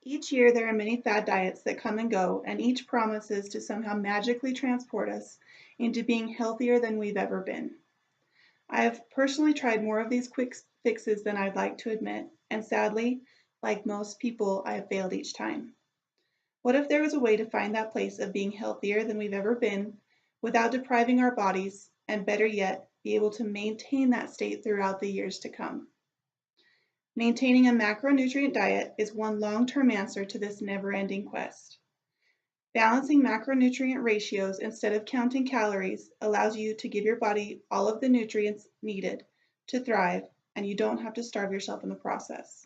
Each year, there are many fad diets that come and go, and each promises to somehow magically transport us into being healthier than we've ever been. I have personally tried more of these quick fixes than I'd like to admit, and sadly, like most people, I have failed each time. What if there was a way to find that place of being healthier than we've ever been without depriving our bodies, and better yet, be able to maintain that state throughout the years to come? Maintaining a macronutrient diet is one long-term answer to this never-ending quest. Balancing macronutrient ratios instead of counting calories allows you to give your body all of the nutrients needed to thrive, and you don't have to starve yourself in the process.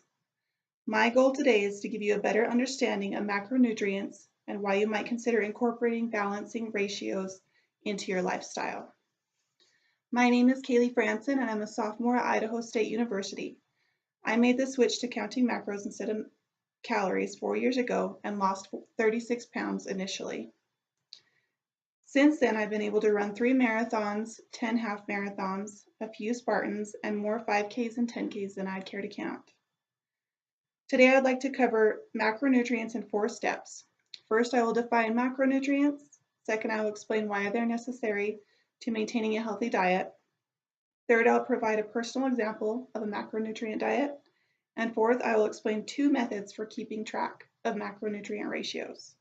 My goal today is to give you a better understanding of macronutrients and why you might consider incorporating balancing ratios into your lifestyle. My name is Frandsen, and I'm a sophomore at Idaho State University. I made the switch to counting macros instead of calories 4 years ago and lost 36 pounds initially. Since then, I've been able to run 3 marathons, 10 half marathons, a few Spartans, and more 5Ks and 10Ks than I'd care to count. Today, I'd like to cover macronutrients in 4 steps. First, I will define macronutrients. Second, I will explain why they're necessary to maintaining a healthy diet. Third, I'll provide a personal example of a macronutrient diet. And fourth, I will explain 2 methods for keeping track of macronutrient ratios.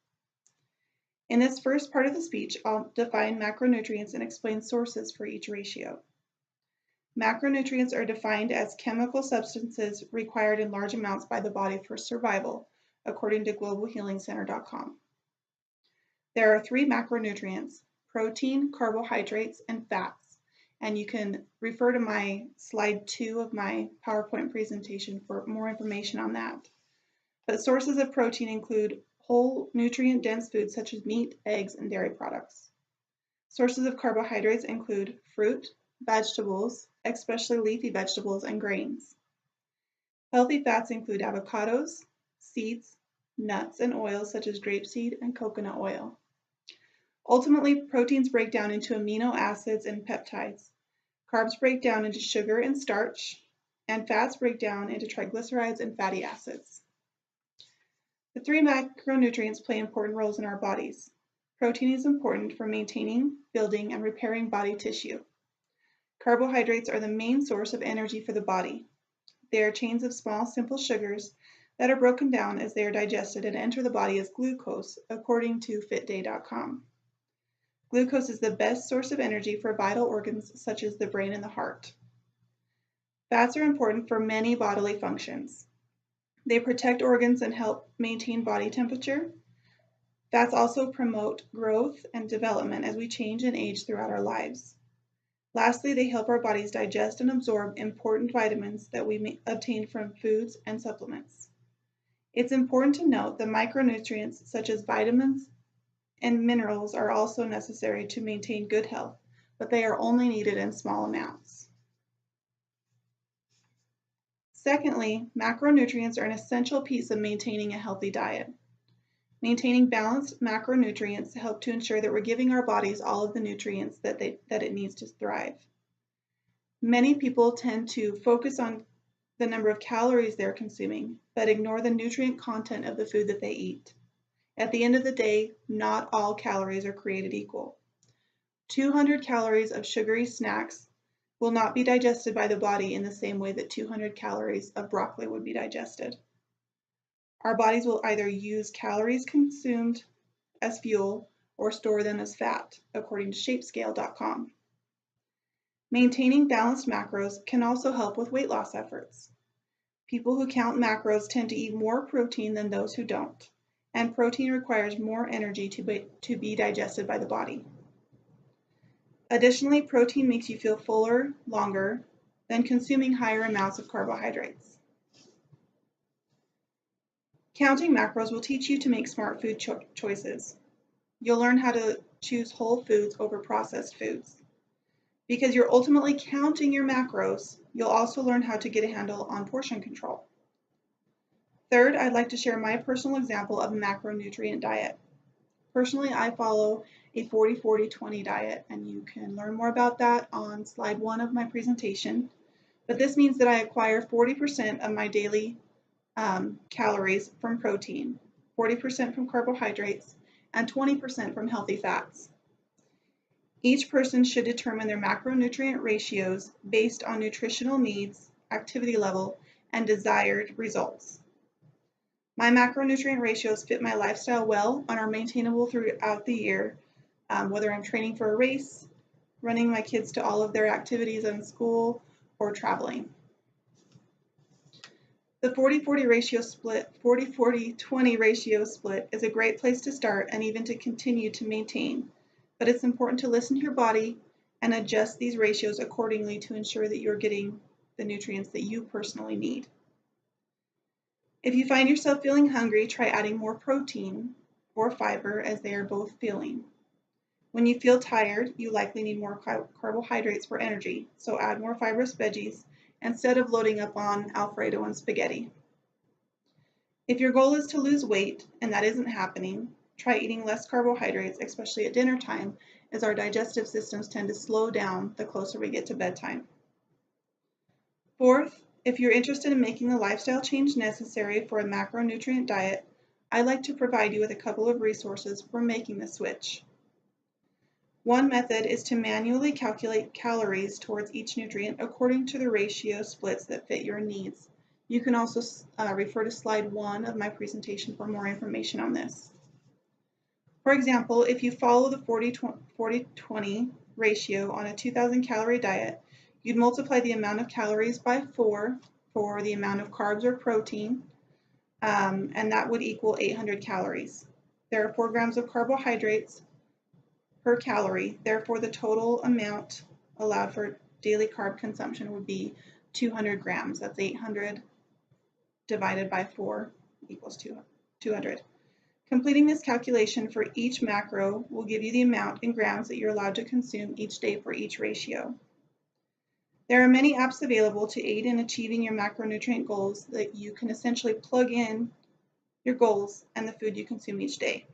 In this first part of the speech, I'll define macronutrients and explain sources for each ratio. Macronutrients are defined as chemical substances required in large amounts by the body for survival, according to globalhealingcenter.com. There are 3 macronutrients: protein, carbohydrates, and fats. And you can refer to my slide 2 of my PowerPoint presentation for more information on that. But sources of protein include whole nutrient-dense foods such as meat, eggs, and dairy products. Sources of carbohydrates include fruit, vegetables, especially leafy vegetables, and grains. Healthy fats include avocados, seeds, nuts, and oils such as grapeseed and coconut oil. Ultimately, proteins break down into amino acids and peptides. Carbs break down into sugar and starch, and fats break down into triglycerides and fatty acids. The 3 macronutrients play important roles in our bodies. Protein is important for maintaining, building, and repairing body tissue. Carbohydrates are the main source of energy for the body. They are chains of small, simple sugars that are broken down as they are digested and enter the body as glucose, according to fitday.com. Glucose is the best source of energy for vital organs such as the brain and the heart. Fats are important for many bodily functions. They protect organs and help maintain body temperature. Fats also promote growth and development as we change and age throughout our lives. Lastly, they help our bodies digest and absorb important vitamins that we obtain from foods and supplements. It's important to note that micronutrients such as vitamins and minerals are also necessary to maintain good health, but they are only needed in small amounts. Secondly, macronutrients are an essential piece of maintaining a healthy diet. Maintaining balanced macronutrients help to ensure that we're giving our bodies all of the nutrients that it needs to thrive. Many people tend to focus on the number of calories they're consuming, but ignore the nutrient content of the food that they eat. At the end of the day, not all calories are created equal. 200 calories of sugary snacks will not be digested by the body in the same way that 200 calories of broccoli would be digested. Our bodies will either use calories consumed as fuel or store them as fat, according to shapescale.com. Maintaining balanced macros can also help with weight loss efforts. People who count macros tend to eat more protein than those who don't, and protein requires more energy to be digested by the body. Additionally, protein makes you feel fuller longer than consuming higher amounts of carbohydrates. Counting macros will teach you to make smart food choices. You'll learn how to choose whole foods over processed foods. Because you're ultimately counting your macros, you'll also learn how to get a handle on portion control. Third, I'd like to share my personal example of a macronutrient diet. Personally, I follow a 40-40-20 diet, and you can learn more about that on slide 1 of my presentation. But this means that I acquire 40% of my daily calories from protein, 40% from carbohydrates, and 20% from healthy fats. Each person should determine their macronutrient ratios based on nutritional needs, activity level, and desired results. My macronutrient ratios fit my lifestyle well and are maintainable throughout the year, whether I'm training for a race, running my kids to all of their activities in school, or traveling. The 40-40 ratio split, 40-40-20 ratio split is a great place to start and even to continue to maintain, but it's important to listen to your body and adjust these ratios accordingly to ensure that you're getting the nutrients that you personally need. If you find yourself feeling hungry, try adding more protein or fiber as they are both filling. When you feel tired, you likely need more carbohydrates for energy, so add more fibrous veggies instead of loading up on Alfredo and spaghetti. If your goal is to lose weight and that isn't happening, try eating less carbohydrates, especially at dinner time, as our digestive systems tend to slow down the closer we get to bedtime. Fourth, if you're interested in making the lifestyle change necessary for a macronutrient diet, I'd like to provide you with a couple of resources for making the switch. One method is to manually calculate calories towards each nutrient according to the ratio splits that fit your needs. You can also refer to slide 1 of my presentation for more information on this. For example, if you follow the 40-20 ratio on a 2,000 calorie diet, you'd multiply the amount of calories by 4 for the amount of carbs or protein, and that would equal 800 calories. There are 4 grams of carbohydrates per calorie, therefore the total amount allowed for daily carb consumption would be 200 grams. That's 800 divided by 4 equals 200. Completing this calculation for each macro will give you the amount in grams that you're allowed to consume each day for each ratio. There are many apps available to aid in achieving your macronutrient goals that you can essentially plug in your goals and the food you consume each day.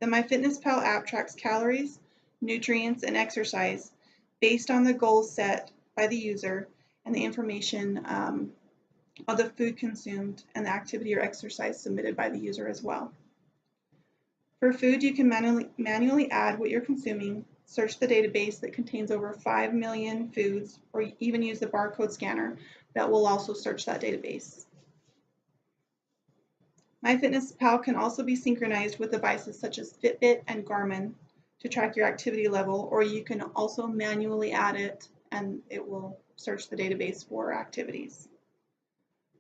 The MyFitnessPal app tracks calories, nutrients, and exercise based on the goals set by the user and the information of the food consumed and the activity or exercise submitted by the user as well. For food, you can manually add what you're consuming, search the database that contains over 5 million foods, or even use the barcode scanner that will also search that database. MyFitnessPal can also be synchronized with devices such as Fitbit and Garmin to track your activity level, or you can also manually add it and it will search the database for activities.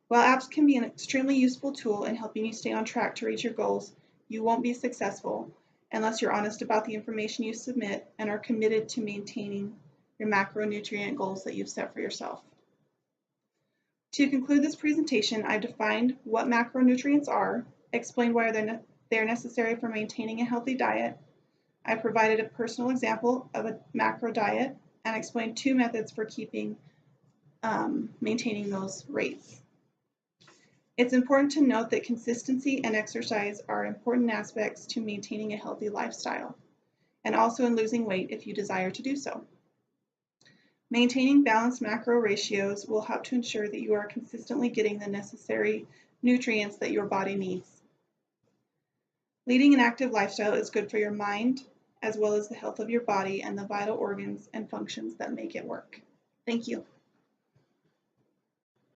While apps can be an extremely useful tool in helping you stay on track to reach your goals, you won't be successful unless you're honest about the information you submit and are committed to maintaining your macronutrient goals that you've set for yourself. To conclude this presentation, I've defined what macronutrients are, explained why they're necessary for maintaining a healthy diet. I provided a personal example of a macro diet and explained 2 methods for maintaining those rates. It's important to note that consistency and exercise are important aspects to maintaining a healthy lifestyle, and also in losing weight if you desire to do so. Maintaining balanced macro ratios will help to ensure that you are consistently getting the necessary nutrients that your body needs. Leading an active lifestyle is good for your mind, as well as the health of your body and the vital organs and functions that make it work. Thank you.